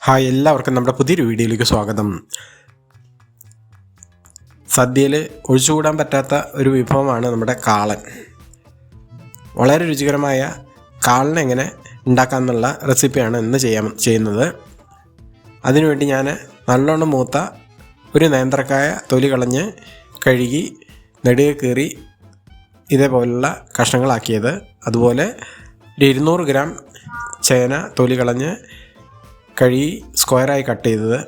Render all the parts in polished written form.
Hi, എല്ലാവർക്കും നമ്മുടെ പുതിയൊരു വീഡിയോയിലേക്ക് സ്വാഗതം. സദ്യയിൽ ഒഴിച്ചുകൂടാൻ പറ്റാത്ത ഒരു വിഭവമാണ് നമ്മുടെ കാളൻ. വളരെ രുചികരമായ കാളൻ എങ്ങനെ ഉണ്ടാക്കാമെന്നുള്ള റെസിപ്പിയാണ് ഇന്ന് ചെയ്യുന്നത്. അതിനുവേണ്ടി ഞാൻ നല്ലോണം മൂത്ത ഒരു നേന്ത്രക്കായ തൊലി കളഞ്ഞ് കഴുകി നെടുകെ കീറി ഇതേപോലുള്ള കഷ്ണങ്ങളാക്കിയത്, അതുപോലെ ഒരു 200 ഗ്രാം ചേന തൊലി കളഞ്ഞ് കഴുകി സ്ക്വയറായി കട്ട് ചെയ്തത്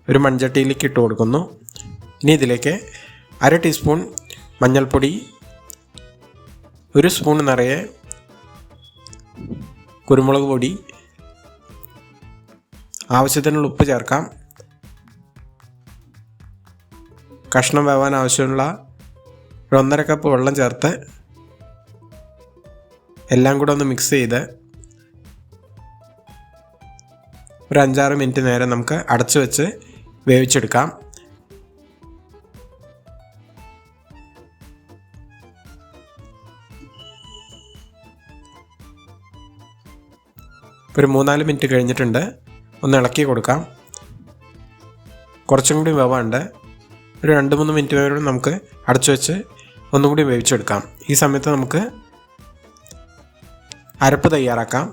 ഒരു മൺചട്ടിയിലേക്ക് ഇട്ട് കൊടുക്കുന്നു. ഇനി ഇതിലേക്ക് 1/2 ടീസ്പൂൺ മഞ്ഞൾപ്പൊടി, 1 സ്പൂൺ നിറയെ കുരുമുളക് പൊടി, ആവശ്യത്തിനുള്ള ഉപ്പ് ചേർക്കാം. കഷ്ണം വേവാൻ ആവശ്യമുള്ള 1.5 കപ്പ് വെള്ളം ചേർത്ത് എല്ലാം കൂടെ ഒന്ന് മിക്സ് ചെയ്ത് ഒരു 5-6 മിനിറ്റ് നേരം നമുക്ക് അടച്ചു വെച്ച് വേവിച്ചെടുക്കാം. ഒരു 3-4 മിനിറ്റ് കഴിഞ്ഞിട്ടുണ്ട്. ഒന്ന് ഇളക്കി കൊടുക്കാം. കുറച്ചും കൂടി വേവാണ്ട് ഒരു 2-3 മിനിറ്റ് വരെ നമുക്ക് അടച്ചു വെച്ച് ഒന്നും കൂടി വേവിച്ചെടുക്കാം. ഈ സമയത്ത് നമുക്ക് അരപ്പ് തയ്യാറാക്കാം.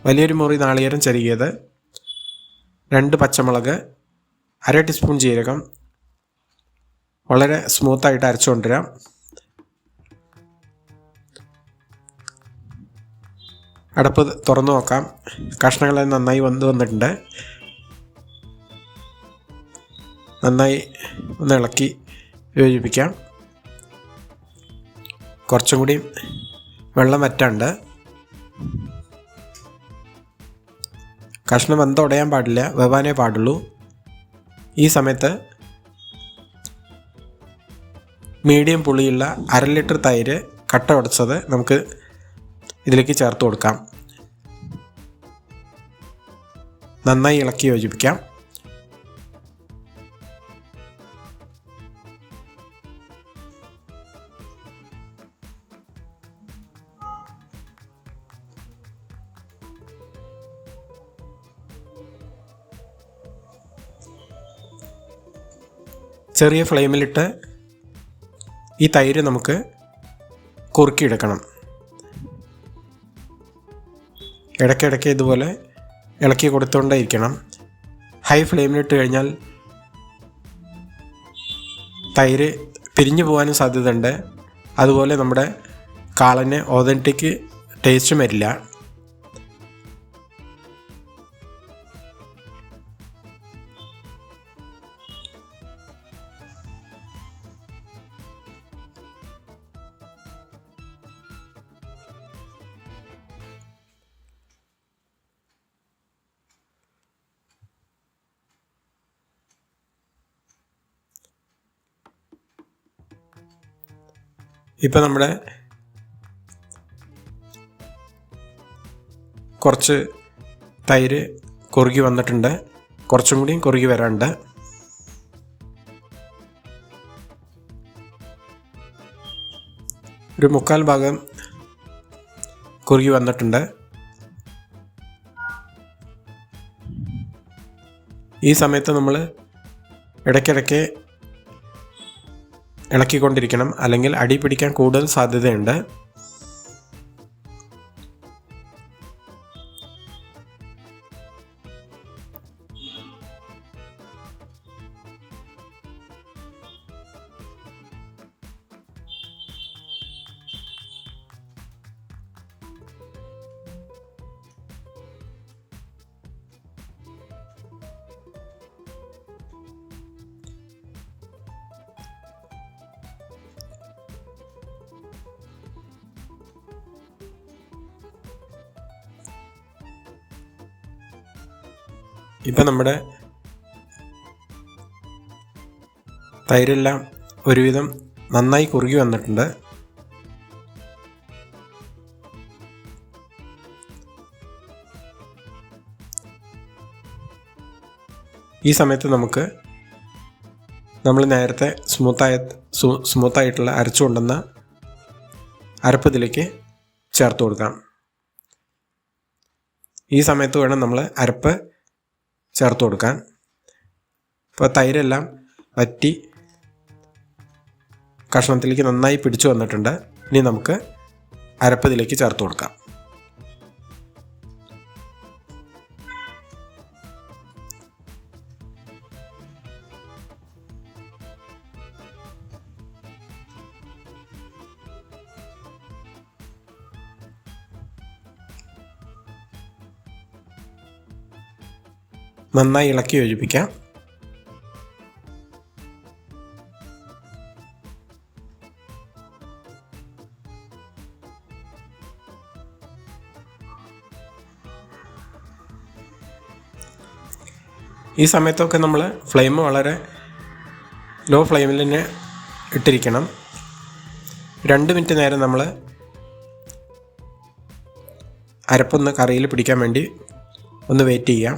വലിയൊരു മുറി നാളികേരം ചെരുകിയത്, 2 പച്ചമുളക്, 1/2 ടീസ്പൂൺ ജീരകം. വളരെ സ്മൂത്തായിട്ട് അരച്ചു കൊണ്ടുവരാം. അടപ്പ് തുറന്നു നോക്കാം. കഷ്ണങ്ങളെല്ലാം നന്നായി വന്നിട്ടുണ്ട്. നന്നായി ഒന്ന് ഇളക്കി യോജിപ്പിക്കാം. കുറച്ചും കൂടി വെള്ളം വറ്റാണ്ട്. കഷ്ണം ഉടയാൻ പാടില്ല, വേവാനേ പാടുള്ളൂ. ഈ സമയത്ത് മീഡിയം പുളിയുള്ള 1/2 ലിറ്റർ തൈര് കട്ട ഉടച്ചത് നമുക്ക് ഇതിലേക്ക് ചേർത്ത് കൊടുക്കാം. നന്നായി ഇളക്കി യോജിപ്പിക്കാം. ചെറിയ ഫ്ലെയിമിലിട്ട് ഈ തൈര് നമുക്ക് കുറുക്കിയെടുക്കണം. ഇടയ്ക്കിടയ്ക്ക് ഇതുപോലെ ഇളക്കി കൊടുത്തുകൊണ്ടേയിരിക്കണം. ഹൈ ഫ്ലെയിമിലിട്ട് കഴിഞ്ഞാൽ തൈര് പിരിഞ്ഞു പോകാനും സാധ്യതയുണ്ട്. അതുപോലെ നമ്മുടെ കാളന് ഒതൻറ്റിക് ടേസ്റ്റും വരില്ല. ഇപ്പം നമ്മുടെ കുറച്ച് തൈര് കുറുകി വന്നിട്ടുണ്ട്. കുറച്ചും കൂടിയും കുറുകി വരാനുണ്ട്. ഒരു 1/4 ഭാഗം കുറുകി വന്നിട്ടുണ്ട്. ഈ സമയത്ത് നമ്മൾ ഇടയ്ക്കിടയ്ക്ക് ഇളക്കിക്കൊണ്ടിരിക്കണം, അല്ലെങ്കിൽ അടി പിടിക്കാൻ കൂടുതൽ സാധ്യതയുണ്ട്. ഇപ്പം നമ്മുടെ തൈരെല്ലാം ഒരുവിധം നന്നായി കുറുകി വന്നിട്ടുണ്ട്. ഈ സമയത്ത് നമുക്ക് നമ്മൾ നേരത്തെ സ്മൂത്തായിട്ടുള്ള അരച്ചു കൊണ്ടുവന്ന അരപ്പ് ഇതിലേക്ക് ചേർത്ത് കൊടുക്കാം. ഈ സമയത്ത് വേണം നമ്മൾ അരപ്പ് ചേർത്ത് കൊടുക്കാൻ. ഇപ്പോൾ തൈരെല്ലാം വറ്റി കഷ്ണത്തിലേക്ക് നന്നായി പിടിച്ചു വന്നിട്ടുണ്ട്. ഇനി നമുക്ക് അരപ്പ് ഇതിലേക്ക് ചേർത്ത് കൊടുക്കാം. നന്നായി ഇളക്കി യോജിപ്പിക്കാം. ഈ സമയത്തൊക്കെ നമ്മൾ ഫ്ലെയിം വളരെ ലോ ഫ്ലെയിമിൽ തന്നെ ഇട്ടിരിക്കണം. 2 മിനിറ്റ് നേരം നമ്മൾ അരപ്പൊന്ന് കറിയിൽ പിടിക്കാൻ വേണ്ടി ഒന്ന് വെയിറ്റ് ചെയ്യാം.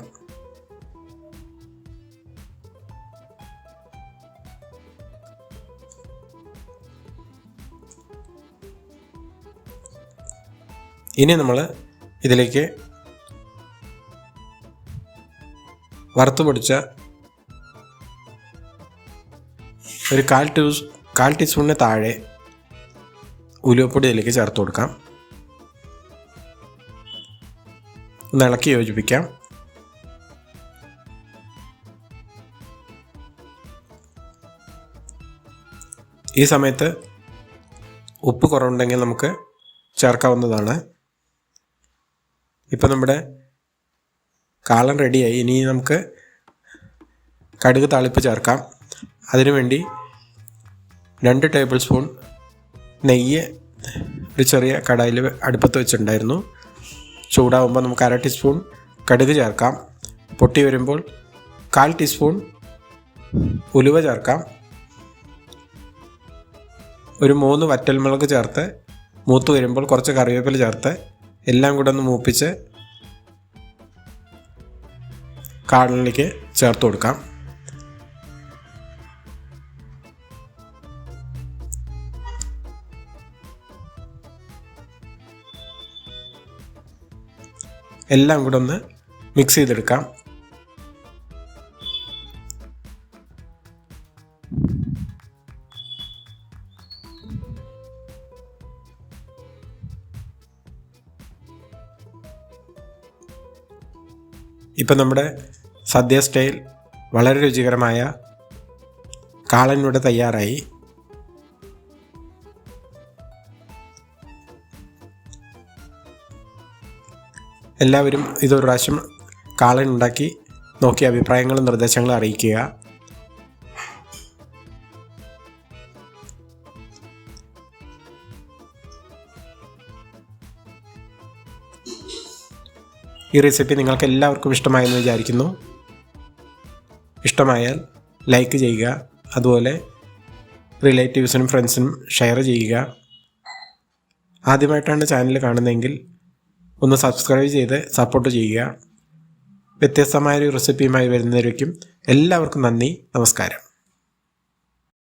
ഇനി നമ്മൾ ഇതിലേക്ക് വറുത്ത് പൊടിച്ച ഒരു 1/4 ടീസ്പൂണിന് താഴെ ഉലുവപ്പൊടി ഇതിലേക്ക് ചേർത്ത് കൊടുക്കാം. ഒന്ന് ഇളക്കി യോജിപ്പിക്കാം. ഈ സമയത്ത് ഉപ്പ് കുറവുണ്ടെങ്കിൽ നമുക്ക് ചേർക്കാവുന്നതാണ്. ഇപ്പം നമ്മുടെ കാളൻ റെഡിയായി. ഇനി നമുക്ക് കടുക് താളിപ്പ് ചേർക്കാം. അതിനുവേണ്ടി 2 ടേബിൾ സ്പൂൺ നെയ്യ് ഒരു ചെറിയ കടായിൽ അടുപ്പത്ത് വെച്ചിട്ടുണ്ടായിരുന്നു. ചൂടാവുമ്പോൾ നമുക്ക് 1/2 ടീസ്പൂൺ കടുക് ചേർക്കാം. പൊട്ടി വരുമ്പോൾ 1/4 ടീസ്പൂൺ ഉലുവ ചേർക്കാം. ഒരു 3 വറ്റൽമുളക് ചേർത്ത് മൂത്ത് വരുമ്പോൾ കുറച്ച് കറിവേപ്പില ചേർത്ത് എല്ലാം കൂടെ ഒന്ന് മൂപ്പിച്ച് കാളനിലേക്ക് ചേർത്ത് കൊടുക്കാം. എല്ലാം കൂടെ ഒന്ന് മിക്സ് ചെയ്തെടുക്കാം. ഇപ്പം നമ്മുടെ സദ്യ സ്റ്റൈൽ വളരെ രുചികരമായ കാളൻ ഇവിടെ തയ്യാറായി. എല്ലാവരും ഇതൊരു പ്രാവശ്യം കാളൻ ഉണ്ടാക്കി നോക്കി അഭിപ്രായങ്ങളും നിർദ്ദേശങ്ങളും അറിയിക്കുക. ഈ റെസിപ്പി നിങ്ങൾക്ക് എല്ലാവർക്കും ഇഷ്ടമായെന്ന് വിചാരിക്കുന്നു. ഇഷ്ടമായാൽ ലൈക്ക് ചെയ്യുക. അതുപോലെ റിലേറ്റീവ്സിനും ഫ്രണ്ട്സിനും ഷെയർ ചെയ്യുക. ആദ്യമായിട്ടാണ് ചാനൽ കാണുന്നതെങ്കിൽ ഒന്ന് സബ്സ്ക്രൈബ് ചെയ്ത് സപ്പോർട്ട് ചെയ്യുക. വ്യത്യസ്തമായൊരു റെസിപ്പിയുമായി വരുന്നവരേക്കും എല്ലാവർക്കും നന്ദി, നമസ്കാരം.